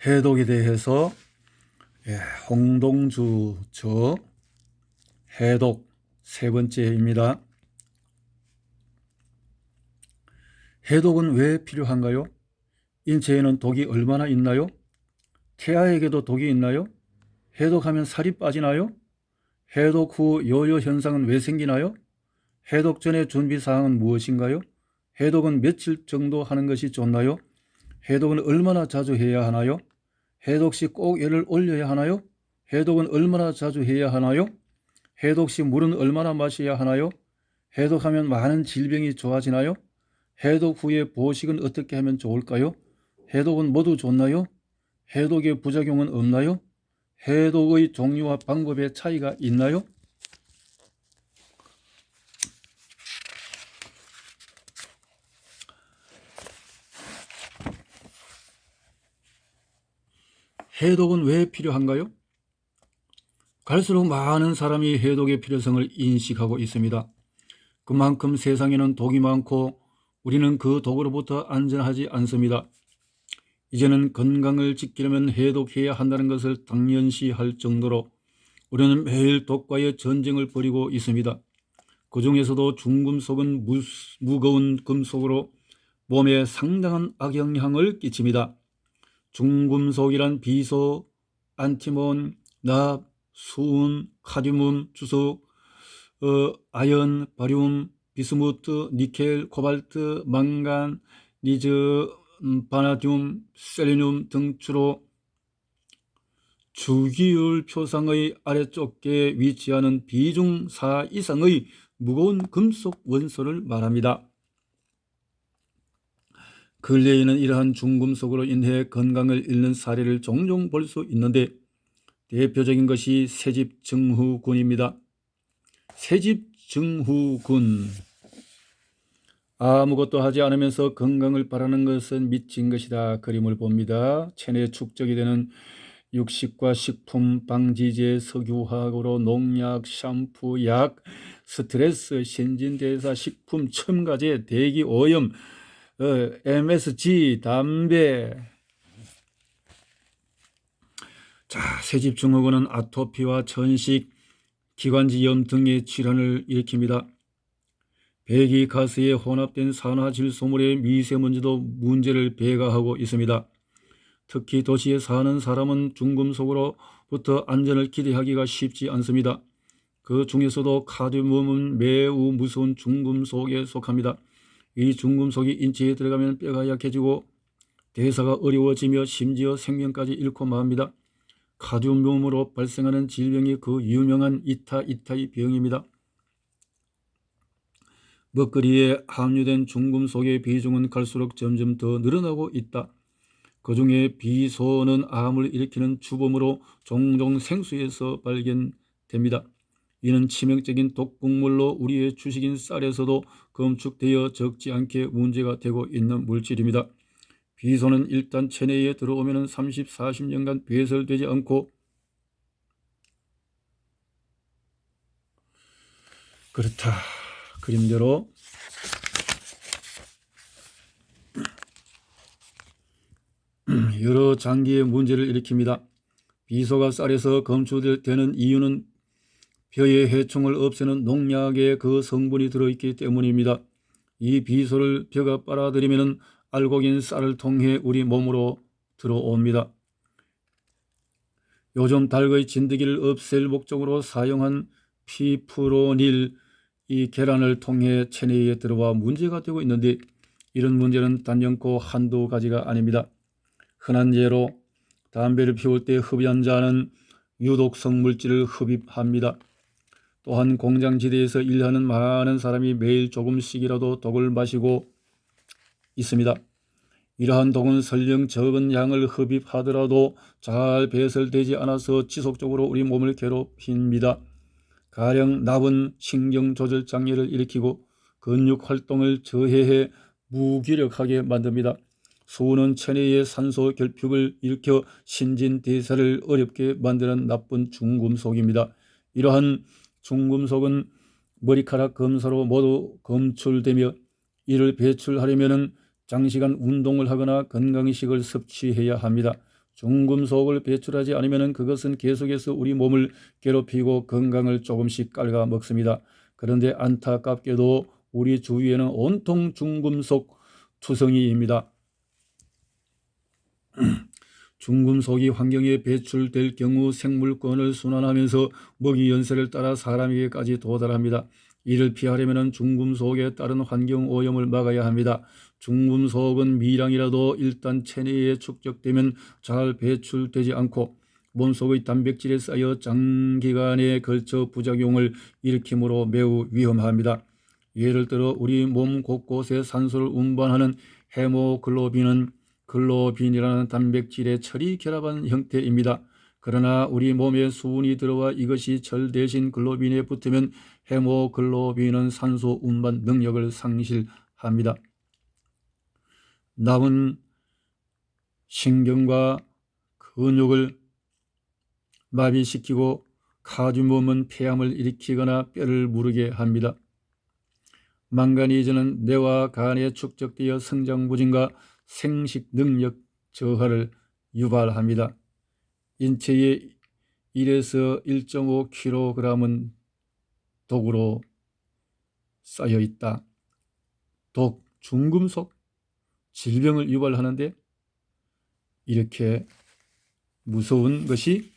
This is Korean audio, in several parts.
해독에 대해서 홍동주 저 해독 세 번째입니다. 해독은 왜 필요한가요? 인체에는 독이 얼마나 있나요? 태아에게도 독이 있나요? 해독하면 살이 빠지나요? 해독 후 요요 현상은 왜 생기나요? 해독 전의 준비 사항은 무엇인가요? 해독은 며칠 정도 하는 것이 좋나요? 해독은 얼마나 자주 해야 하나요? 해독 시 꼭 열을 올려야 하나요? 해독은 얼마나 자주 해야 하나요? 해독 시 물은 얼마나 마셔야 하나요? 해독하면 많은 질병이 좋아지나요? 해독 후에 보식은 어떻게 하면 좋을까요? 해독은 모두 좋나요? 해독의 부작용은 없나요? 해독의 종류와 방법의 차이가 있나요? 해독은 왜 필요한가요? 갈수록 많은 사람이 해독의 필요성을 인식하고 있습니다. 그만큼 세상에는 독이 많고 우리는 그 독으로부터 안전하지 않습니다. 이제는 건강을 지키려면 해독해야 한다는 것을 당연시할 정도로 우리는 매일 독과의 전쟁을 벌이고 있습니다. 그 중에서도 중금속은 무거운 금속으로 몸에 상당한 악영향을 끼칩니다. 중금속이란 비소, 안티몬, 납, 수은, 카드뮴, 주석, 아연, 바륨, 비스무트, 니켈, 코발트, 망간, 니즈, 바나듐, 셀레늄 등 주로 주기율 표상의 아래쪽에 위치하는 비중 4 이상의 무거운 금속 원소를 말합니다. 근래에는 이러한 중금속으로 인해 건강을 잃는 사례를 종종 볼 수 있는데 대표적인 것이 세집증후군입니다. 세집증후군. 아무것도 하지 않으면서 건강을 바라는 것은 미친 것이다. 그림을 봅니다. 체내에 축적이 되는 육식과 식품, 방지제, 석유화학으로 농약, 샴푸, 약, 스트레스, 신진대사, 식품, 첨가제, 대기오염, MSG, 담배. 자, 세집증후군은 아토피와 천식, 기관지염 등의 질환을 일으킵니다. 배기가스에 혼합된 산화질소물의 미세먼지도 문제를 배가하고 있습니다. 특히 도시에 사는 사람은 중금속으로부터 안전을 기대하기가 쉽지 않습니다. 그 중에서도 카드뮴은 매우 무서운 중금속에 속합니다. 이 중금속이 인체에 들어가면 뼈가 약해지고 대사가 어려워지며 심지어 생명까지 잃고 맙니다. 카드뮴으로 발생하는 질병이 그 유명한 이타이 병입니다. 먹거리에 함유된 중금속의 비중은 갈수록 점점 더 늘어나고 있다. 그 중에 비소는 암을 일으키는 주범으로 종종 생수에서 발견됩니다. 이는 치명적인 독극물로 우리의 주식인 쌀에서도 검출되어 적지 않게 문제가 되고 있는 물질입니다. 비소는 일단 체내에 들어오면 30-40년간 배설되지 않고 그렇다. 그림대로 여러 장기의 문제를 일으킵니다. 비소가 쌀에서 검출되는 이유는 뼈의 해충을 없애는 농약에 그 성분이 들어있기 때문입니다. 이 비소를 뼈가 빨아들이면 알곡인 쌀을 통해 우리 몸으로 들어옵니다. 요즘 닭의 진드기를 없앨 목적으로 사용한 피프로닐, 이 계란을 통해 체내에 들어와 문제가 되고 있는데 이런 문제는 단연코 한두 가지가 아닙니다. 흔한 예로 담배를 피울 때 흡연 자는 유독성 물질을 흡입합니다. 또한 공장지대에서 일하는 많은 사람이 매일 조금씩이라도 독을 마시고 있습니다. 이러한 독은 설령 적은 양을 흡입하더라도 잘 배설되지 않아서 지속적으로 우리 몸을 괴롭힙니다. 가령 납은 신경조절 장애를 일으키고 근육활동을 저해해 무기력하게 만듭니다. 수은 체내의 산소 결핍을 일으켜 신진대사를 어렵게 만드는 나쁜 중금속입니다. 이러한 중금속은 머리카락 검사로 모두 검출되며 이를 배출하려면 장시간 운동을 하거나 건강식을 섭취해야 합니다. 중금속을 배출하지 않으면 그것은 계속해서 우리 몸을 괴롭히고 건강을 조금씩 갉아 먹습니다. 그런데 안타깝게도 우리 주위에는 온통 중금속 투성이입니다. 중금속이 환경에 배출될 경우 생물권을 순환하면서 먹이 연쇄를 따라 사람에게까지 도달합니다. 이를 피하려면 중금속에 따른 환경 오염을 막아야 합니다. 중금속은 미량이라도 일단 체내에 축적되면 잘 배출되지 않고 몸속의 단백질에 쌓여 장기간에 걸쳐 부작용을 일으키므로 매우 위험합니다. 예를 들어 우리 몸 곳곳에 산소를 운반하는 헤모글로빈은 글로빈이라는 단백질의 철이 결합한 형태입니다. 그러나 우리 몸에 수은이 들어와 이것이 철 대신 글로빈에 붙으면 헤모글로빈은 산소 운반 능력을 상실합니다. 남은 신경과 근육을 마비시키고 카드뮴은 폐암을 일으키거나 뼈를 무르게 합니다. 망가니즈는 뇌와 간에 축적되어 성장 부진과 생식 능력 저하를 유발합니다. 인체에 1에서 1.5kg은 독으로 쌓여 있다. 독, 중금속, 질병을 유발하는데 이렇게 무서운 것이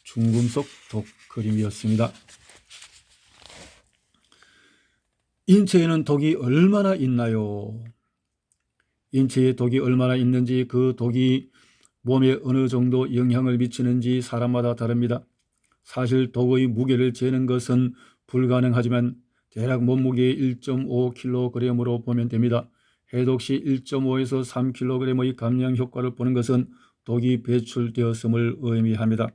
중금속 독 그림이었습니다. 인체에는 독이 얼마나 있나요? 인체에 독이 얼마나 있는지, 그 독이 몸에 어느 정도 영향을 미치는지 사람마다 다릅니다. 사실 독의 무게를 재는 것은 불가능하지만 대략 몸무게의 1.5kg으로 보면 됩니다. 해독 시 1.5에서 3kg의 감량 효과를 보는 것은 독이 배출되었음을 의미합니다.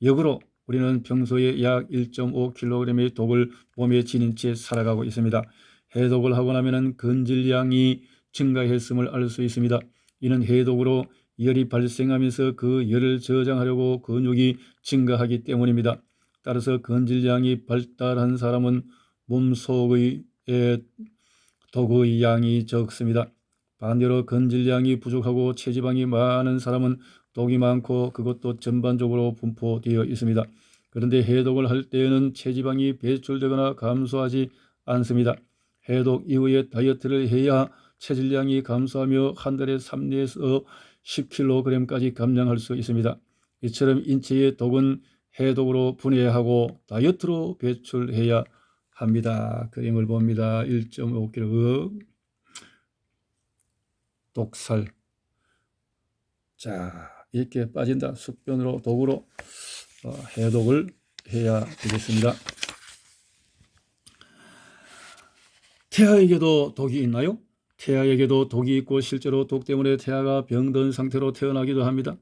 역으로 우리는 평소에 약 1.5kg의 독을 몸에 지닌 채 살아가고 있습니다. 해독을 하고 나면 근질량이 증가했음을 알 수 있습니다. 이는 해독으로 열이 발생하면서 그 열을 저장하려고 근육이 증가하기 때문입니다. 따라서 근질량이 발달한 사람은 몸속의 독의 양이 적습니다. 반대로 근질량이 부족하고 체지방이 많은 사람은 독이 많고 그것도 전반적으로 분포되어 있습니다. 그런데 해독을 할 때에는 체지방이 배출되거나 감소하지 않습니다. 해독 이후에 다이어트를 해야 체질량이 감소하며 한 달에 3에서 10kg까지 감량할 수 있습니다. 이처럼 인체의 독은 해독으로 분해하고 다이어트로 배출해야 합니다. 그림을 봅니다. 1.5kg 독살. 자, 이렇게 빠진다. 숙변으로 독으로 해독을 해야 되겠습니다. 태아에게도 독이 있나요? 태아에게도 독이 있고 실제로 독 때문에 태아가 병든 상태로 태어나기도 합니다.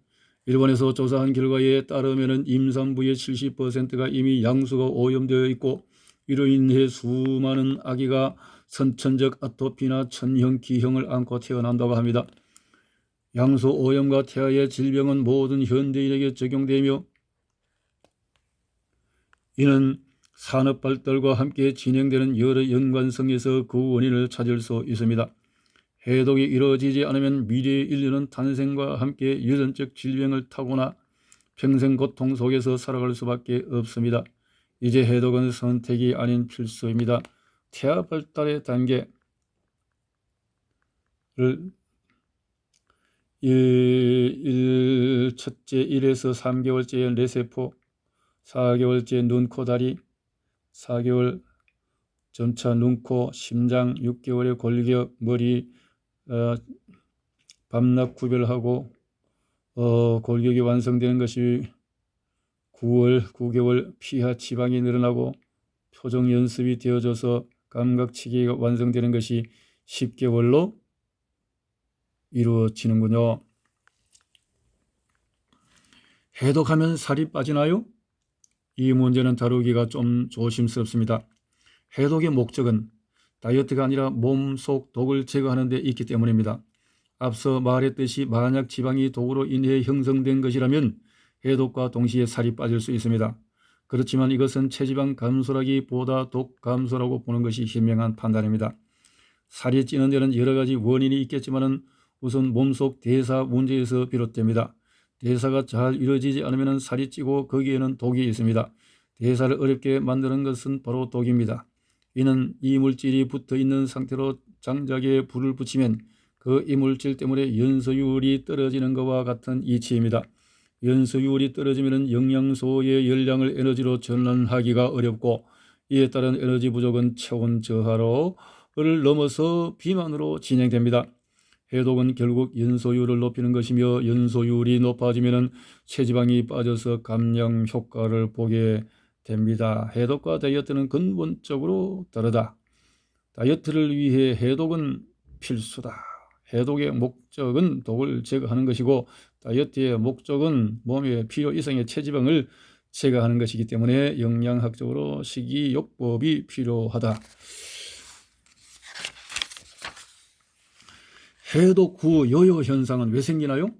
일본에서 조사한 결과에 따르면 임산부의 70%가 이미 양수가 오염되어 있고 이로 인해 수많은 아기가 선천적 아토피나 천형, 기형을 안고 태어난다고 합니다. 양수 오염과 태아의 질병은 모든 현대인에게 적용되며 이는 산업 발달과 함께 진행되는 여러 연관성에서 그 원인을 찾을 수 있습니다. 해독이 이루어지지 않으면 미래의 인류는 탄생과 함께 유전적 질병을 타고나 평생 고통 속에서 살아갈 수밖에 없습니다. 이제 해독은 선택이 아닌 필수입니다. 태아 발달의 단계를 첫째 1에서 3개월째의 뇌세포, 4개월째 눈, 코, 다리, 4개월 점차 눈, 코, 심장, 6개월의 골격, 머리, 밤낮 구별하고 골격이 완성되는 것이 9개월 피하 지방이 늘어나고 표정 연습이 되어져서 감각치기가 완성되는 것이 10개월로 이루어지는군요. 해독하면 살이 빠지나요? 이 문제는 다루기가 좀 조심스럽습니다. 해독의 목적은 다이어트가 아니라 몸속 독을 제거하는 데 있기 때문입니다. 앞서 말했듯이 만약 지방이 독으로 인해 형성된 것이라면 해독과 동시에 살이 빠질 수 있습니다. 그렇지만 이것은 체지방 감소라기보다 독 감소라고 보는 것이 현명한 판단입니다. 살이 찌는 데는 여러 가지 원인이 있겠지만 우선 몸속 대사 문제에서 비롯됩니다. 대사가 잘 이루어지지 않으면 살이 찌고 거기에는 독이 있습니다. 대사를 어렵게 만드는 것은 바로 독입니다. 이는 이물질이 붙어 있는 상태로 장작에 불을 붙이면 그 이물질 때문에 연소율이 떨어지는 것과 같은 이치입니다. 연소율이 떨어지면 영양소의 열량을 에너지로 전환하기가 어렵고 이에 따른 에너지 부족은 체온 저하를 넘어서 비만으로 진행됩니다. 해독은 결국 연소율을 높이는 것이며 연소율이 높아지면 체지방이 빠져서 감량 효과를 보게 됩니다. 해독과 다이어트는 근본적으로 다르다. 다이어트를 위해 해독은 필수다. 해독의 목적은 독을 제거하는 것이고 다이어트의 목적은 몸의 필요 이상의 체지방을 제거하는 것이기 때문에 영양학적으로 식이요법이 필요하다. 해독 후 요요 현상은 왜 생기나요?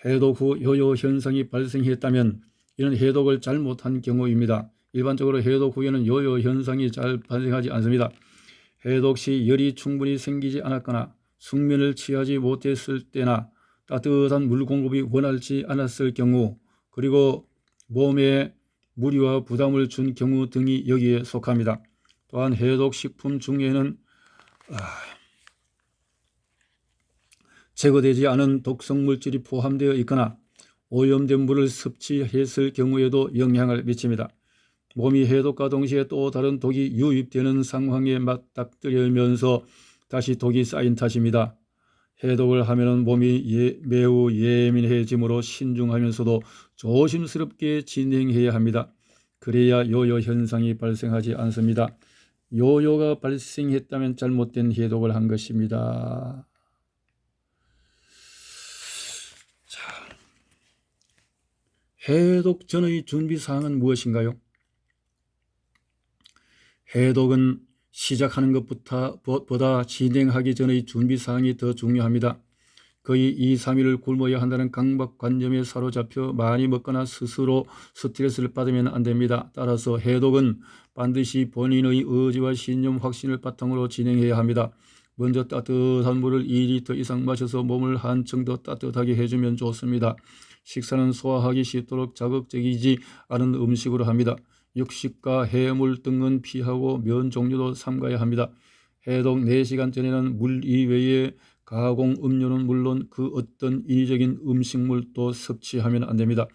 해독 후 요요 현상이 발생했다면 이는 해독을 잘못한 경우입니다. 일반적으로 해독 후에는 요요 현상이 잘 발생하지 않습니다. 해독 시 열이 충분히 생기지 않았거나 숙면을 취하지 못했을 때나 따뜻한 물 공급이 원활치 않았을 경우 그리고 몸에 무리와 부담을 준 경우 등이 여기에 속합니다. 또한 해독 식품 중에는 제거되지 않은 독성 물질이 포함되어 있거나 오염된 물을 섭취했을 경우에도 영향을 미칩니다. 몸이 해독과 동시에 또 다른 독이 유입되는 상황에 맞닥뜨리면서 다시 독이 쌓인 탓입니다. 해독을 하면 몸이 매우 예민해지므로 신중하면서도 조심스럽게 진행해야 합니다. 그래야 요요 현상이 발생하지 않습니다. 요요가 발생했다면 잘못된 해독을 한 것입니다. 해독 전의 준비사항은 무엇인가요? 해독은 시작하는 것보다 진행하기 전의 준비사항이 더 중요합니다. 거의 2, 3일을 굶어야 한다는 강박관념에 사로잡혀 많이 먹거나 스스로 스트레스를 받으면 안 됩니다. 따라서 해독은 반드시 본인의 의지와 신념, 확신을 바탕으로 진행해야 합니다. 먼저 따뜻한 물을 2리터 이상 마셔서 몸을 한층 더 따뜻하게 해주면 좋습니다. 식사는 소화하기 쉽도록 자극적이지 않은 음식으로 합니다. 육식과 해물 등은 피하고 면 종류도 삼가야 합니다. 해독 4시간 전에는 물 이외에 가공 음료는 물론 그 어떤 인위적인 음식물도 섭취하면 안 됩니다.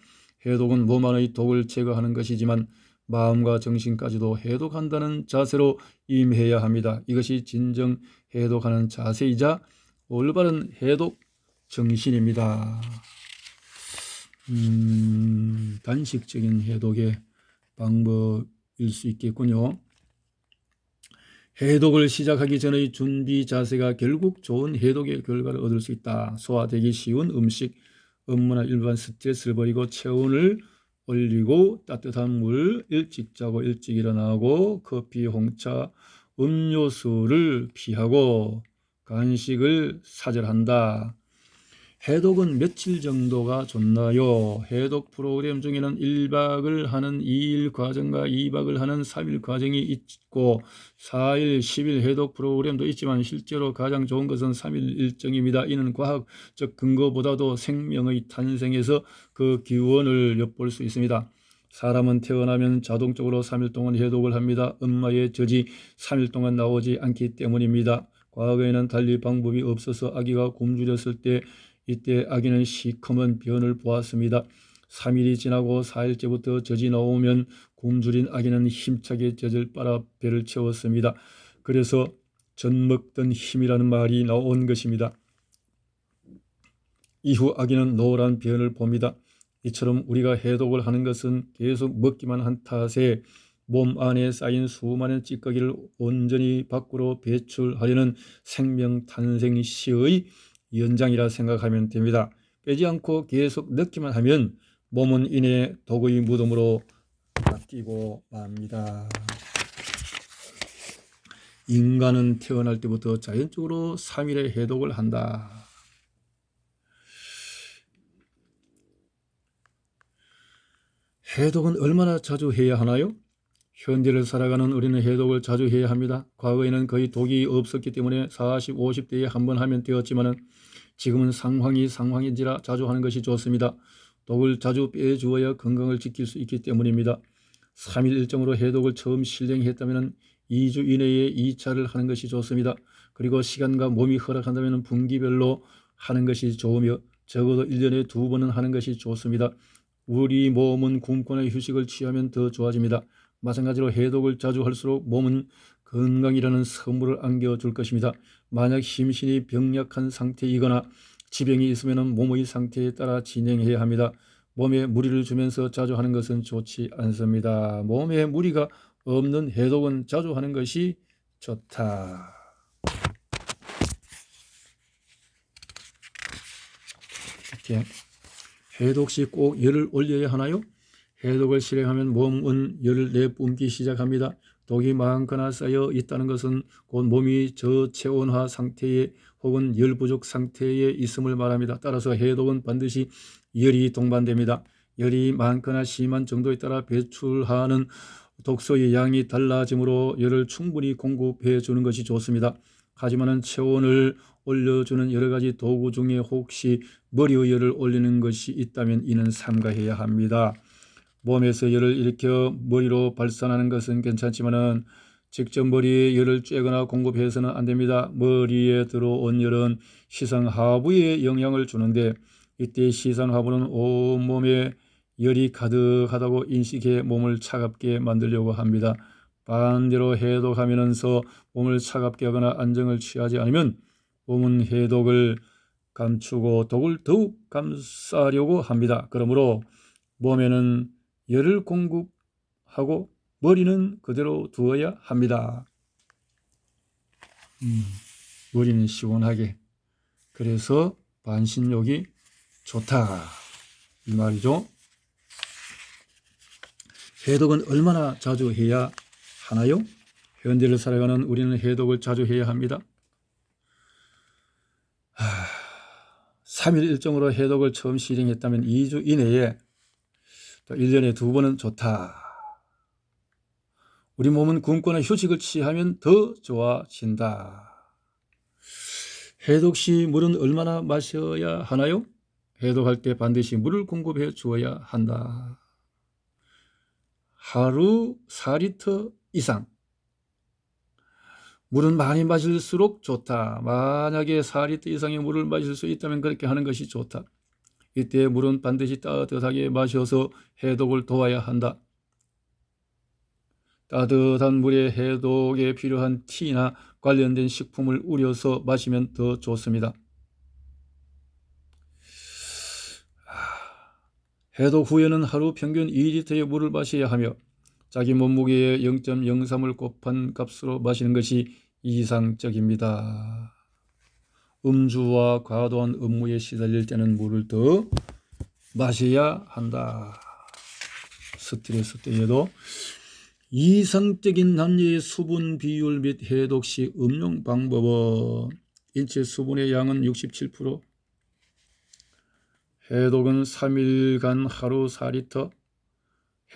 해독은 몸 안의 독을 제거하는 것이지만 마음과 정신까지도 해독한다는 자세로 임해야 합니다. 이것이 진정 해독하는 자세이자 올바른 해독 정신입니다. 단식적인 해독의 방법일 수 있겠군요. 해독을 시작하기 전의 준비 자세가 결국 좋은 해독의 결과를 얻을 수 있다. 소화되기 쉬운 음식, 업무나 일반 스트레스를 버리고 체온을 올리고 따뜻한 물, 일찍 자고 일찍 일어나고 커피, 홍차, 음료수를 피하고 간식을 사절한다. 해독은 며칠 정도가 좋나요? 해독 프로그램 중에는 1박을 하는 2일 과정과 2박을 하는 3일 과정이 있고 4일, 10일 해독 프로그램도 있지만 실제로 가장 좋은 것은 3일 일정입니다. 이는 과학적 근거보다도 생명의 탄생에서 그 기원을 엿볼 수 있습니다. 사람은 태어나면 자동적으로 3일 동안 해독을 합니다. 엄마의 젖이 3일 동안 나오지 않기 때문입니다. 과거에는 달리 방법이 없어서 아기가 굶주렸을 때 이때 아기는 시커먼 변을 보았습니다. 3일이 지나고 4일째부터 젖이 나오면 굶주린 아기는 힘차게 젖을 빨아 배를 채웠습니다. 그래서 젖 먹던 힘이라는 말이 나온 것입니다. 이후 아기는 노란 변을 봅니다. 이처럼 우리가 해독을 하는 것은 계속 먹기만 한 탓에 몸 안에 쌓인 수많은 찌꺼기를 온전히 밖으로 배출하려는 생명 탄생 시의 연장이라 생각하면 됩니다. 빼지 않고 계속 넣기만 하면 몸은 이내 독의 무덤으로 바뀌고 맙니다. 인간은 태어날 때부터 자연적으로 3일의 해독을 한다. 해독은 얼마나 자주 해야 하나요? 현대를 살아가는 우리는 해독을 자주 해야 합니다. 과거에는 거의 독이 없었기 때문에 40, 50대에 한 번 하면 되었지만 지금은 상황인지라 자주 하는 것이 좋습니다. 독을 자주 빼주어야 건강을 지킬 수 있기 때문입니다. 3일 일정으로 해독을 처음 실행했다면 2주 이내에 2차를 하는 것이 좋습니다. 그리고 시간과 몸이 허락한다면 분기별로 하는 것이 좋으며 적어도 1년에 2번은 하는 것이 좋습니다. 우리 몸은 굶거나 휴식을 취하면 더 좋아집니다. 마찬가지로 해독을 자주 할수록 몸은 건강이라는 선물을 안겨줄 것입니다. 만약 심신이 병약한 상태이거나 지병이 있으면 몸의 상태에 따라 진행해야 합니다. 몸에 무리를 주면서 자주 하는 것은 좋지 않습니다. 몸에 무리가 없는 해독은 자주 하는 것이 좋다. 이렇게 해독 시 꼭 열을 올려야 하나요? 해독을 실행하면 몸은 열을 내뿜기 시작합니다. 독이 많거나 쌓여 있다는 것은 곧 몸이 저체온화 상태에 혹은 열 부족 상태에 있음을 말합니다. 따라서 해독은 반드시 열이 동반됩니다. 열이 많거나 심한 정도에 따라 배출하는 독소의 양이 달라지므로 열을 충분히 공급해 주는 것이 좋습니다. 하지만 체온을 올려주는 여러 가지 도구 중에 혹시 머리의 열을 올리는 것이 있다면 이는 삼가해야 합니다. 몸에서 열을 일으켜 머리로 발산하는 것은 괜찮지만 직접 머리에 열을 쬐거나 공급해서는 안 됩니다. 머리에 들어온 열은 시상 하부에 영향을 주는데 이때 시상 하부는 온몸에 열이 가득하다고 인식해 몸을 차갑게 만들려고 합니다. 반대로 해독하면서 몸을 차갑게 하거나 안정을 취하지 않으면 몸은 해독을 감추고 독을 더욱 감싸려고 합니다. 그러므로 몸에는 열을 공급하고 머리는 그대로 두어야 합니다. 머리는 시원하게. 그래서 반신욕이 좋다 이 말이죠. 해독은 얼마나 자주 해야 하나요? 현대를 살아가는 우리는 해독을 자주 해야 합니다. 3일 일정으로 해독을 처음 실행했다면 2주 이내에 1년에 2번은 좋다. 우리 몸은 굶거나 휴식을 취하면 더 좋아진다. 해독 시 물은 얼마나 마셔야 하나요? 해독할 때 반드시 물을 공급해 주어야 한다. 하루 4리터 이상. 물은 많이 마실수록 좋다. 만약에 4리터 이상의 물을 마실 수 있다면 그렇게 하는 것이 좋다. 이때 물은 반드시 따뜻하게 마셔서 해독을 도와야 한다. 따뜻한 물에 해독에 필요한 티나 관련된 식품을 우려서 마시면 더 좋습니다. 해독 후에는 하루 평균 2리터의 물을 마셔야 하며 자기 몸무게의 0.03을 곱한 값으로 마시는 것이 이상적입니다. 음주와 과도한 업무에 시달릴 때는 물을 더 마셔야 한다. 스트레스 때에도. 이상적인 남녀의 수분 비율 및 해독 시 음용 방법은 인체 수분의 양은 67%, 해독은 3일간 하루 4리터,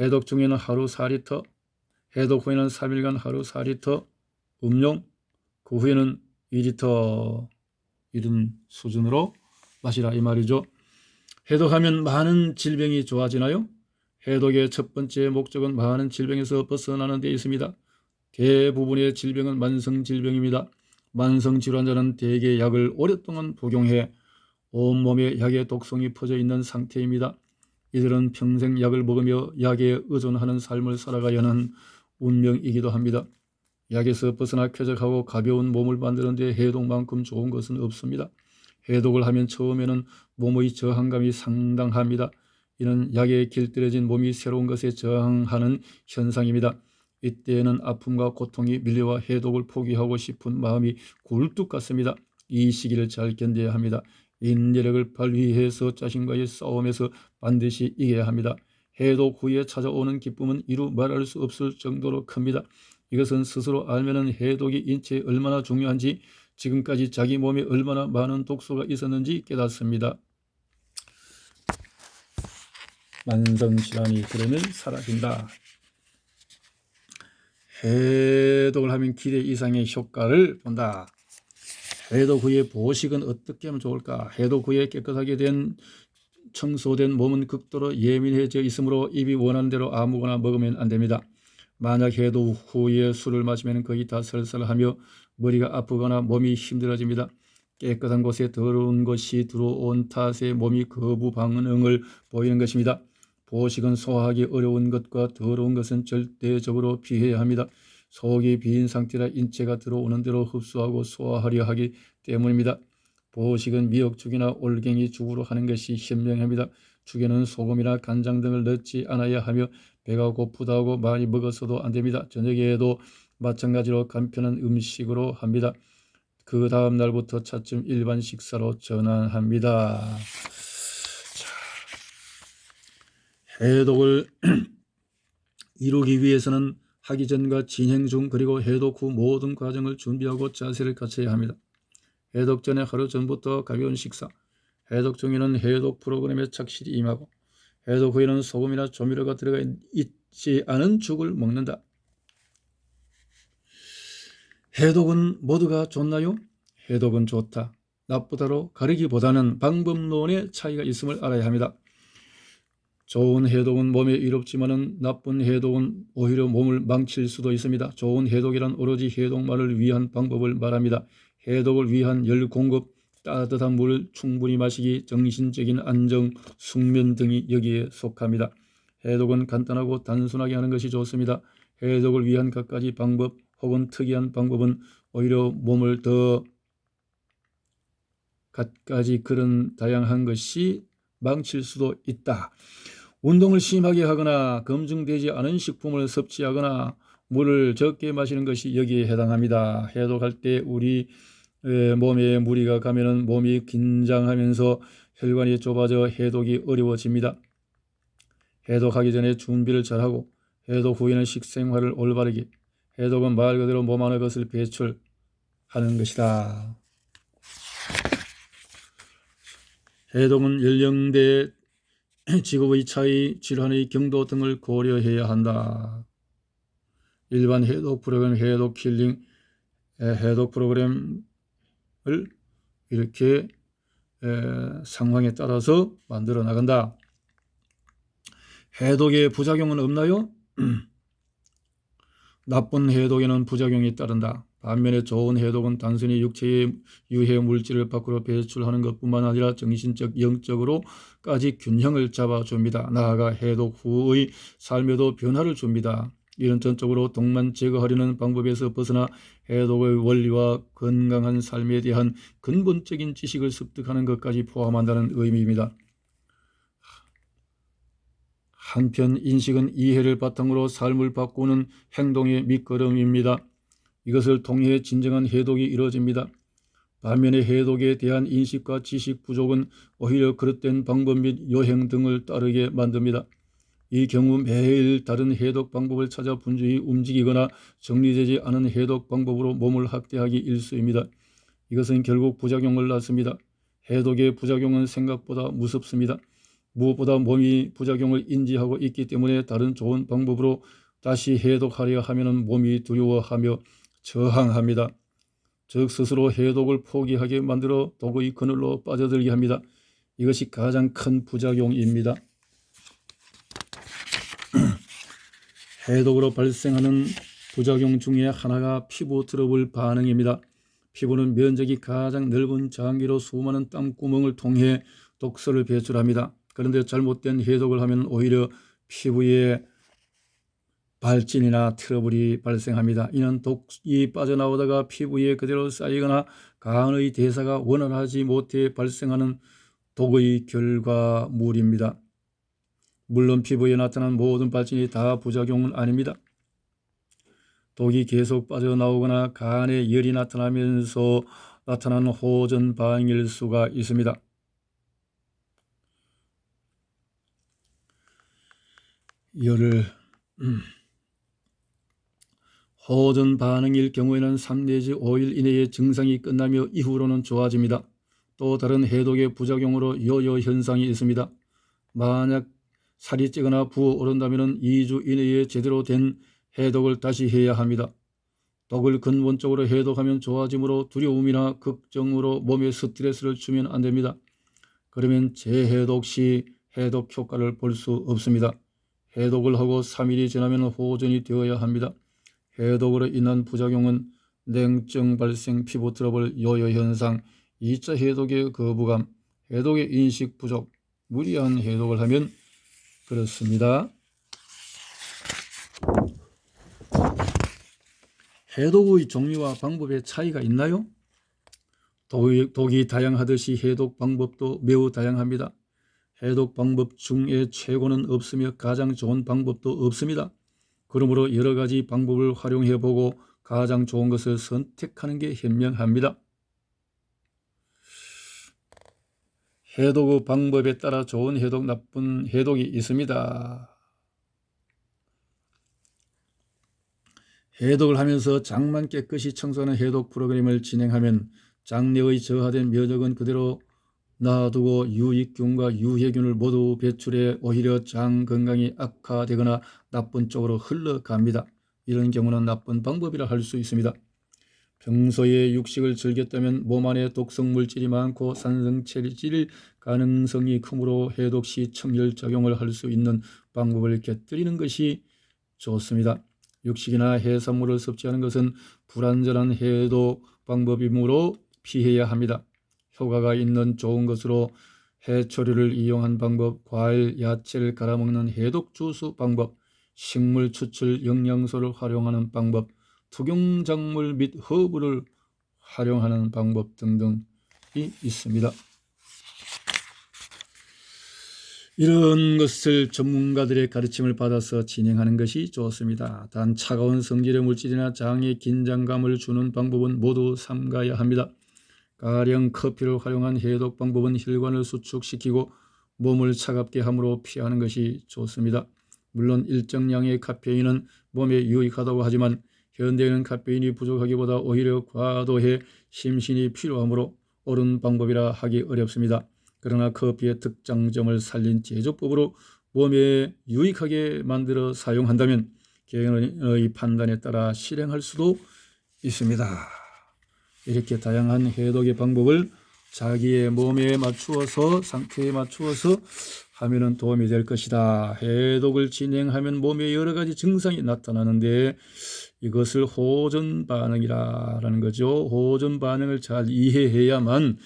해독 중에는 하루 4리터, 해독 후에는 3일간 하루 4리터, 음용, 그 후에는 2리터 이런 수준으로 마시라 이 말이죠. 해독하면 많은 질병이 좋아지나요? 해독의 첫 번째 목적은 많은 질병에서 벗어나는 데 있습니다. 대부분의 질병은 만성질병입니다. 만성질환자는 대개 약을 오랫동안 복용해 온몸에 약의 독성이 퍼져 있는 상태입니다. 이들은 평생 약을 먹으며 약에 의존하는 삶을 살아가야 하는 운명이기도 합니다. 약에서 벗어나 쾌적하고 가벼운 몸을 만드는 데 해독만큼 좋은 것은 없습니다. 해독을 하면 처음에는 몸의 저항감이 상당합니다. 이는 약에 길들여진 몸이 새로운 것에 저항하는 현상입니다. 이때에는 아픔과 고통이 밀려와 해독을 포기하고 싶은 마음이 굴뚝 같습니다. 이 시기를 잘 견뎌야 합니다. 인내력을 발휘해서 자신과의 싸움에서 반드시 이겨야 합니다. 해독 후에 찾아오는 기쁨은 이루 말할 수 없을 정도로 큽니다. 이것은 스스로 알면은 해독이 인체에 얼마나 중요한지, 지금까지 자기 몸에 얼마나 많은 독소가 있었는지 깨닫습니다. 만성질환이 그러면 사라진다. 해독을 하면 기대 이상의 효과를 본다. 해독 후에 보식은 어떻게 하면 좋을까? 해독 후에 깨끗하게 된 청소된 몸은 극도로 예민해져 있으므로 입이 원하는 대로 아무거나 먹으면 안 됩니다. 만약 해독 후에 술을 마시면 거의 다 설사하며 머리가 아프거나 몸이 힘들어집니다. 깨끗한 곳에 더러운 것이 들어온 탓에 몸이 거부 반응을 보이는 것입니다. 보식은 소화하기 어려운 것과 더러운 것은 절대적으로 피해야 합니다. 속이 빈 상태라 인체가 들어오는 대로 흡수하고 소화하려 하기 때문입니다. 보식은 미역죽이나 올갱이 죽으로 하는 것이 현명합니다. 죽에는 소금이나 간장 등을 넣지 않아야 하며 배가 고프다고 많이 먹었어도 안 됩니다. 저녁에도 마찬가지로 간편한 음식으로 합니다. 그 다음 날부터 차츰 일반 식사로 전환합니다. 해독을 이루기 위해서는 하기 전과 진행 중 그리고 해독 후 모든 과정을 준비하고 자세를 갖춰야 합니다. 해독 전에 하루 전부터 가벼운 식사, 해독 중에는 해독 프로그램에 착실히 임하고 해독 후에는 소금이나 조미료가 들어가 있지 않은 죽을 먹는다. 해독은 모두가 좋나요? 해독은 좋다, 나쁘다로 가리기보다는 방법론의 차이가 있음을 알아야 합니다. 좋은 해독은 몸에 이롭지만은 나쁜 해독은 오히려 몸을 망칠 수도 있습니다. 좋은 해독이란 오로지 해독만을 위한 방법을 말합니다. 해독을 위한 열 공급, 따뜻한 물을 충분히 마시기, 정신적인 안정, 숙면 등이 여기에 속합니다. 해독은 간단하고 단순하게 하는 것이 좋습니다. 해독을 위한 갖가지 방법 혹은 특이한 방법은 오히려 몸을 더 갖가지 그런 다양한 것이 망칠 수도 있다. 운동을 심하게 하거나 검증되지 않은 식품을 섭취하거나 물을 적게 마시는 것이 여기에 해당합니다. 해독할 때 우리 몸에 무리가 가면은 몸이 긴장하면서 혈관이 좁아져 해독이 어려워집니다. 해독하기 전에 준비를 잘하고 해독 후에는 식생활을 올바르게, 해독은 말 그대로 몸 안의 것을 배출하는 것이다. 해독은 연령대, 직업의 차이, 질환의 경도 등을 고려해야 한다. 일반 해독 프로그램, 해독 힐링, 해독 프로그램을 이렇게 상황에 따라서 만들어 나간다. 해독의 부작용은 없나요? 나쁜 해독에는 부작용이 따른다. 반면에 좋은 해독은 단순히 육체의 유해 물질을 밖으로 배출하는 것뿐만 아니라 정신적, 영적으로까지 균형을 잡아줍니다. 나아가 해독 후의 삶에도 변화를 줍니다. 이는 전적으로 독만 제거하려는 방법에서 벗어나 해독의 원리와 건강한 삶에 대한 근본적인 지식을 습득하는 것까지 포함한다는 의미입니다. 한편 인식은 이해를 바탕으로 삶을 바꾸는 행동의 밑거름입니다. 이것을 통해 진정한 해독이 이루어집니다. 반면에 해독에 대한 인식과 지식 부족은 오히려 그릇된 방법 및 요행 등을 따르게 만듭니다. 이 경우 매일 다른 해독 방법을 찾아 분주히 움직이거나 정리되지 않은 해독 방법으로 몸을 학대하기 일쑤입니다. 이것은 결국 부작용을 낳습니다. 해독의 부작용은 생각보다 무섭습니다. 무엇보다 몸이 부작용을 인지하고 있기 때문에 다른 좋은 방법으로 다시 해독하려 하면 몸이 두려워하며 저항합니다. 즉 스스로 해독을 포기하게 만들어 독의 그늘로 빠져들게 합니다. 이것이 가장 큰 부작용입니다. 해독으로 발생하는 부작용 중에 하나가 피부 트러블 반응입니다. 피부는 면적이 가장 넓은 장기로 수많은 땀구멍을 통해 독소를 배출합니다. 그런데 잘못된 해독을 하면 오히려 피부에 발진이나 트러블이 발생합니다. 이는 독이 빠져나오다가 피부에 그대로 쌓이거나 간의 대사가 원활하지 못해 발생하는 독의 결과물입니다. 물론 피부에 나타난 모든 발진이 다 부작용은 아닙니다. 독이 계속 빠져나오거나 간에 열이 나타나면서 나타나는 호전 반응일 수가 있습니다. 열을 호전 반응일 경우에는 3 내지 5일 이내에 증상이 끝나며 이후로는 좋아집니다. 또 다른 해독의 부작용으로 요요 현상이 있습니다. 만약 살이 찌거나 부어오른다면 2주 이내에 제대로 된 해독을 다시 해야 합니다. 독을 근본적으로 해독하면 좋아지므로 두려움이나 걱정으로 몸에 스트레스를 주면 안 됩니다. 그러면 재해독 시 해독 효과를 볼 수 없습니다. 해독을 하고 3일이 지나면 호전이 되어야 합니다. 해독으로 인한 부작용은 냉증 발생, 피부 트러블, 요요 현상, 2차 해독의 거부감, 해독의 인식 부족, 무리한 해독을 하면 그렇습니다. 해독의 종류와 방법에 차이가 있나요? 독이 다양하듯이 해독 방법도 매우 다양합니다. 해독 방법 중에 최고는 없으며 가장 좋은 방법도 없습니다. 그러므로 여러 가지 방법을 활용해 보고 가장 좋은 것을 선택하는 게 현명합니다. 해독의 방법에 따라 좋은 해독, 나쁜 해독이 있습니다. 해독을 하면서 장만 깨끗이 청소하는 해독 프로그램을 진행하면 장내의 저하된 면역은 그대로 놔두고 유익균과 유해균을 모두 배출해 오히려 장 건강이 악화되거나 나쁜 쪽으로 흘러갑니다. 이런 경우는 나쁜 방법이라 할 수 있습니다. 평소에 육식을 즐겼다면 몸 안에 독성 물질이 많고 산성체질 가능성이 크므로 해독 시 청열작용을 할 수 있는 방법을 곁들이는 것이 좋습니다. 육식이나 해산물을 섭취하는 것은 불안전한 해독 방법이므로 피해야 합니다. 효과가 있는 좋은 것으로 해초류를 이용한 방법, 과일, 야채를 갈아먹는 해독 주스 방법, 식물 추출 영양소를 활용하는 방법, 투경작물 및 허브를 활용하는 방법 등등이 있습니다. 이런 것을 전문가들의 가르침을 받아서 진행하는 것이 좋습니다. 단 차가운 성질의 물질이나 장에 긴장감을 주는 방법은 모두 삼가야 합니다. 가령 커피를 활용한 해독 방법은 혈관을 수축시키고 몸을 차갑게 함으로 피하는 것이 좋습니다. 물론 일정량의 카페인은 몸에 유익하다고 하지만 현대인은 카페인이 부족하기보다 오히려 과도해 심신이 필요하므로 옳은 방법이라 하기 어렵습니다. 그러나 커피의 특장점을 살린 제조법으로 몸에 유익하게 만들어 사용한다면 개인의 판단에 따라 실행할 수도 있습니다. 이렇게 다양한 해독의 방법을 자기의 몸에 맞추어서 상태에 맞추어서 하면 도움이 될 것이다. 해독을 진행하면 몸에 여러 가지 증상이 나타나는데 이것을 호전 반응이라는 거죠. 호전 반응을 잘 이해해야만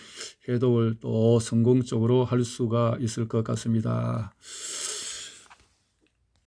해독을 또 성공적으로 할 수가 있을 것 같습니다.